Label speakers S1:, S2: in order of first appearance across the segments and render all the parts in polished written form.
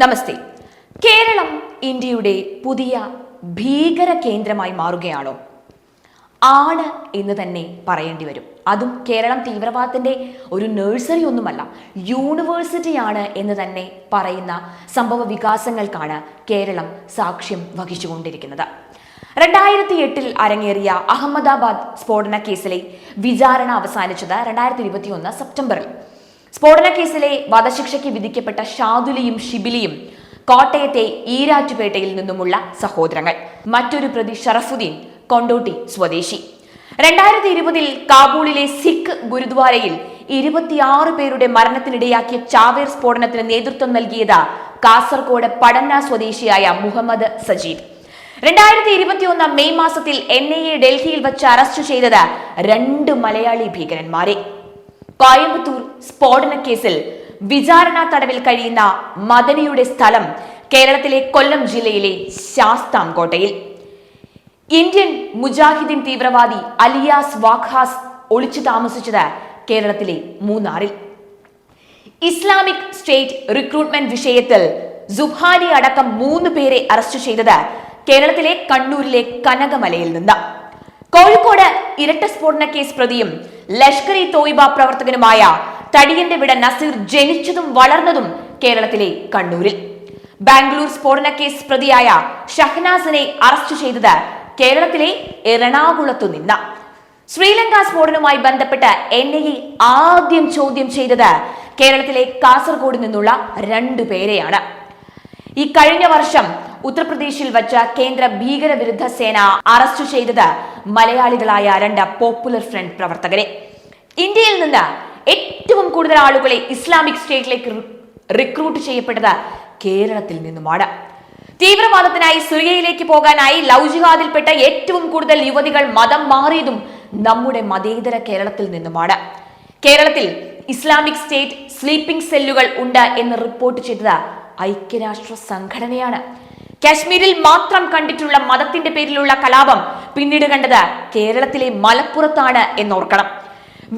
S1: നമസ്തേ. കേരളം ഇന്ത്യയുടെ പുതിയ ഭീകര കേന്ദ്രമായി മാറുകയാണോ? ആണ് എന്ന് തന്നെ പറയേണ്ടി വരും. അതും കേരളം തീവ്രവാദത്തിന്റെ ഒരു നഴ്സറി ഒന്നുമല്ല, യൂണിവേഴ്സിറ്റിയാണ് എന്ന് തന്നെ പറയുന്ന സംഭവ വികാസങ്ങൾക്കാണ് കേരളം സാക്ഷ്യം വഹിച്ചുകൊണ്ടിരിക്കുന്നത്. 2008 അരങ്ങേറിയ അഹമ്മദാബാദ് സ്ഫോടന കേസിലെ വിചാരണ അവസാനിച്ചത് 2021 സെപ്റ്റംബറിൽ. സ്ഫോടന കേസിലെ വധശിക്ഷയ്ക്ക് വിധിക്കപ്പെട്ട ഷാദുലിയും ഷിബിലിയും കോട്ടയത്തെ ഈരാറ്റുപേട്ടയിൽ നിന്നുമുള്ള സഹോദരങ്ങൾ. മറ്റൊരു പ്രതി ഷറഫുദ്ദീൻ കൊണ്ടോട്ടി സ്വദേശി. 2020 കാബൂളിലെ സിഖ് ഗുരുദ്വാരയിൽ 26 പേരുടെ മരണത്തിനിടയാക്കിയ ചാവേർ സ്ഫോടനത്തിന് നേതൃത്വം നൽകിയത് കാസർഗോഡ് പടന്ന സ്വദേശിയായ മുഹമ്മദ് സജീദ്. 2021 മെയ് മാസത്തിൽ NIA ഡൽഹിയിൽ വച്ച് അറസ്റ്റ് ചെയ്തത് 2 മലയാളി ഭീകരന്മാരെ. കോയമ്പത്തൂർ സ്ഫോടന കേസിൽ വിചാരണ തടവിൽ കഴിയുന്ന മദനിയുടെ സ്ഥലം കേരളത്തിലെ കൊല്ലം ജില്ലയിലെ ശാസ്താംകോട്ടയിൽ. ഇന്ത്യൻ മുജാഹിദീൻ തീവ്രവാദി അലിയാസ് വാഖാസ് ഒളിച്ചു താമസിച്ചത് കേരളത്തിലെ മൂന്നാറിൽ. ഇസ്ലാമിക് സ്റ്റേറ്റ് റിക്രൂട്ട്മെന്റ് വിഷയത്തിൽ സുബ്ഹാനി അടക്കം 3 പേരെ അറസ്റ്റ് ചെയ്തത് കേരളത്തിലെ കണ്ണൂരിലെ കനകമലയിൽ നിന്ന്. കോഴിക്കോട് ഇരട്ട സ്ഫോടന കേസ് പ്രതിയും ലഷ്കർ ഇ തോയിബ പ്രവർത്തകനുമായ തടിയന്റെ വിട നസീർ ജനിച്ചതും വളർന്നതും കേരളത്തിലെ കണ്ണൂരിൽ. ബാംഗ്ലൂർ സ്ഫോടന കേസ് പ്രതിയായ ഷഹനാസിനെ അറസ്റ്റ് ചെയ്തത് കേരളത്തിലെ എറണാകുളത്തു നിന്ന്. ശ്രീലങ്ക സ്ഫോടനവുമായി ബന്ധപ്പെട്ട് NIA ആദ്യം ചോദ്യം ചെയ്തത് കേരളത്തിലെ കാസർഗോഡ് നിന്നുള്ള 2 പേരെയാണ്. ഈ കഴിഞ്ഞ വർഷം ഉത്തർപ്രദേശിൽ വച്ച കേന്ദ്ര ഭീകരവിരുദ്ധ സേന അറസ്റ്റ് ചെയ്തത് മലയാളികളായ 2 പോപ്പുലർ ഫ്രണ്ട് പ്രവർത്തകരെ. ഇന്ത്യയിൽ നിന്ന് ഏറ്റവും കൂടുതൽ ആളുകളെ ഇസ്ലാമിക് സ്റ്റേറ്റിലേക്ക് റിക്രൂട്ട് ചെയ്യപ്പെട്ടത് കേരളത്തിൽ നിന്നുമാണ്. തീവ്രവാദത്തിനായി സിറിയയിലേക്ക് പോകാനായി ലവ് ജിഹാദിൽപ്പെട്ട ഏറ്റവും കൂടുതൽ യുവതികൾ മതം മാറിയതും നമ്മുടെ മതേതര കേരളത്തിൽ നിന്നുമാണ്. കേരളത്തിൽ ഇസ്ലാമിക് സ്റ്റേറ്റ് സ്ലീപ്പിംഗ് സെല്ലുകൾ ഉണ്ട് എന്ന് റിപ്പോർട്ട് ചെയ്തത് ഐക്യരാഷ്ട്ര സംഘടനയാണ്. കാശ്മീരിൽ മാത്രം കണ്ടിട്ടുള്ള മതത്തിന്റെ പേരിലുള്ള കലാപം പിന്നീട് കണ്ടത് കേരളത്തിലെ മലപ്പുറത്താണ് എന്നോർക്കണം.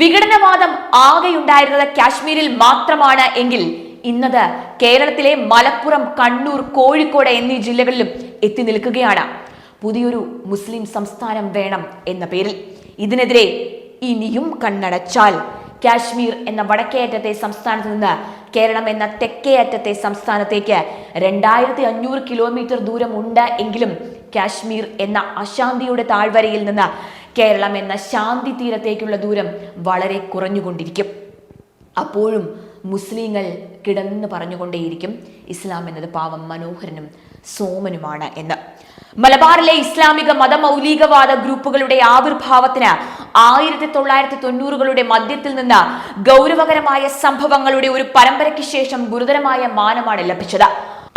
S1: വിഘടനവാദം ആകെയുണ്ടായിരുന്നത് കാശ്മീരിൽ മാത്രമാണ് എങ്കിൽ ഇന്നത് കേരളത്തിലെ മലപ്പുറം, കണ്ണൂർ, കോഴിക്കോട് എന്നീ ജില്ലകളിലും എത്തി നിൽക്കുകയാണ്. പുതിയൊരു മുസ്ലിം സംസ്ഥാനം വേണം എന്ന പേരിൽ. ഇതിനെതിരെ ഇനിയും കണ്ണടച്ചാൽ കാശ്മീർ എന്ന വടക്കേ അറ്റത്തെ സംസ്ഥാനത്ത് നിന്ന് കേരളം എന്ന തെക്കേ അറ്റത്തെ സംസ്ഥാനത്തേക്ക് 2500 കിലോമീറ്റർ ദൂരം ഉണ്ട് എങ്കിലും കാശ്മീർ എന്ന അശാന്തിയുടെ താഴ്വരയിൽ നിന്ന് കേരളം എന്ന ശാന്തി തീരത്തേക്കുള്ള ദൂരം വളരെ കുറഞ്ഞുകൊണ്ടിരിക്കും. അപ്പോഴും മുസ്ലിങ്ങൾ കിടന്ന് പറഞ്ഞുകൊണ്ടേയിരിക്കും ഇസ്ലാം എന്നത് പാവം മനോഹരനും സോമനുമാണ് എന്ന്. മലബാറിലെ ഇസ്ലാമിക മതമൗലികവാദ ഗ്രൂപ്പുകളുടെ ആവിർഭാവത്തിന് 1990കളുടെ മധ്യത്തിൽ നിന്ന് ഗൗരവകരമായ സംഭവങ്ങളുടെ ഒരു പരമ്പരയ്ക്ക് ശേഷം ഗുരുതരമായ മാനമാണ് ലഭിച്ചത്.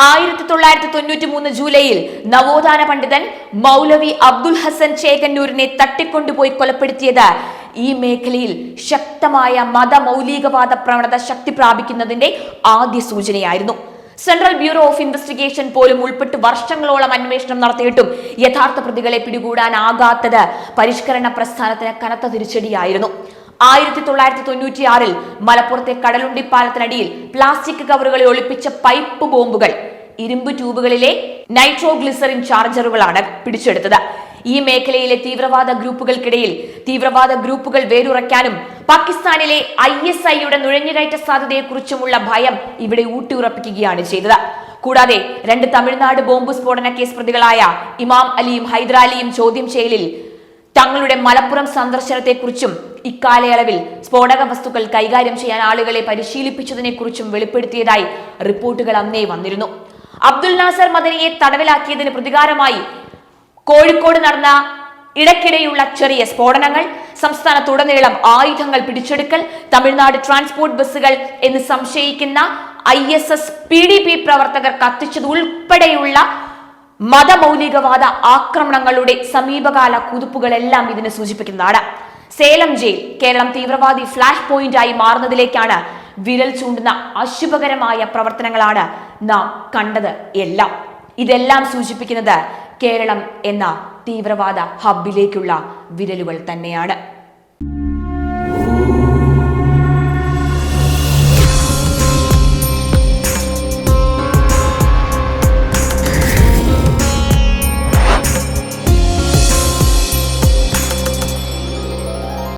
S1: 1993 ജൂലൈയിൽ നവോത്ഥാന പണ്ഡിതൻ മൗലവി അബ്ദുൽ ഹസൻ ചേകന്നൂരിനെ തട്ടിക്കൊണ്ടുപോയി കൊലപ്പെടുത്തിയത് ഈ മേഖലയിൽ ശക്തമായ മതമൗലികവാദ പ്രവണത ശക്തി പ്രാപിക്കുന്നതിന്റെ ആദ്യ സൂചനയായിരുന്നു. സെൻട്രൽ ബ്യൂറോ ഓഫ് ഇൻവെസ്റ്റിഗേഷൻ പോലും ഉൾപ്പെട്ട് വർഷങ്ങളോളം അന്വേഷണം നടത്തിയിട്ടും യഥാർത്ഥ പ്രതികളെ പിടികൂടാനാകാത്തത് പരിഷ്കരണ പ്രസ്ഥാനത്തിന് കനത്ത തിരിച്ചടിയായിരുന്നു. 1996 മലപ്പുറത്തെ കടലുണ്ടി പാലത്തിനടിയിൽ പ്ലാസ്റ്റിക് കവറുകളിൽ ഒളിപ്പിച്ച പൈപ്പ് ബോംബുകൾ, ഇരുമ്പ് ട്യൂബുകളിലെ നൈട്രോഗ്ലിസറിൻ ചാർജറുകളാണ് പിടിച്ചെടുത്തത്. ഈ മേഖലയിലെ തീവ്രവാദ ഗ്രൂപ്പുകൾക്കിടയിൽ തീവ്രവാദ ഗ്രൂപ്പുകൾ വേരുറയ്ക്കാനും പാകിസ്ഥാനിലെ ISIയുടെ നുഴഞ്ഞുകയറ്റ സാധ്യതയെക്കുറിച്ചുമുള്ള ഭയം ഇവിടെ ഊട്ടിയുറപ്പിക്കുകയാണ് ചെയ്തത്. കൂടാതെ 2 തമിഴ്നാട് ബോംബ് സ്ഫോടന കേസ് പ്രതികളായ ഇമാം അലിയും ഹൈദരാലിയും ചോദ്യം ചെയ്യലിൽ തങ്ങളുടെ മലപ്പുറം സന്ദർശനത്തെക്കുറിച്ചും ഇക്കാലയളവിൽ സ്ഫോടക വസ്തുക്കൾ കൈകാര്യം ചെയ്യാൻ ആളുകളെ പരിശീലിപ്പിച്ചതിനെ കുറിച്ചും വെളിപ്പെടുത്തിയതായി റിപ്പോർട്ടുകൾ അന്നേ വന്നിരുന്നു. അബ്ദുൽ നാസർ മദനിയെ തടവിലാക്കിയതിന് പ്രതികാരമായി കോഴിക്കോട് നടന്ന ഇടയ്ക്കിടെയുള്ള ചെറിയ സ്ഫോടനങ്ങൾ, സംസ്ഥാനത്തുടനീളം ആയുധങ്ങൾ പിടിച്ചെടുക്കൽ, തമിഴ്നാട് ട്രാൻസ്പോർട്ട് ബസ്സുകൾ എന്ന് സംശയിക്കുന്ന ISS PDP പ്രവർത്തകർ കത്തിച്ചത് ഉൾപ്പെടെയുള്ള മതമൗലികവാദ ആക്രമണങ്ങളുടെ സമീപകാല കുതിപ്പുകളെല്ലാം ഇതിനെ സൂചിപ്പിക്കുന്നതാണ്. സേലം ജയിൽ കേരളം തീവ്രവാദി ഫ്ലാഷ് പോയിന്റായി മാറുന്നതിലേക്കാണ് വിരൽ ചൂണ്ടുന്ന അശുഭകരമായ പ്രവർത്തനങ്ങളാണ് നാം കണ്ടത്. ഇതെല്ലാം സൂചിപ്പിക്കുന്നത് കേരളം എന്ന തീവ്രവാദ ഹബ്ബിലേക്കുള്ള വിരലുകൾ തന്നെയാണ്.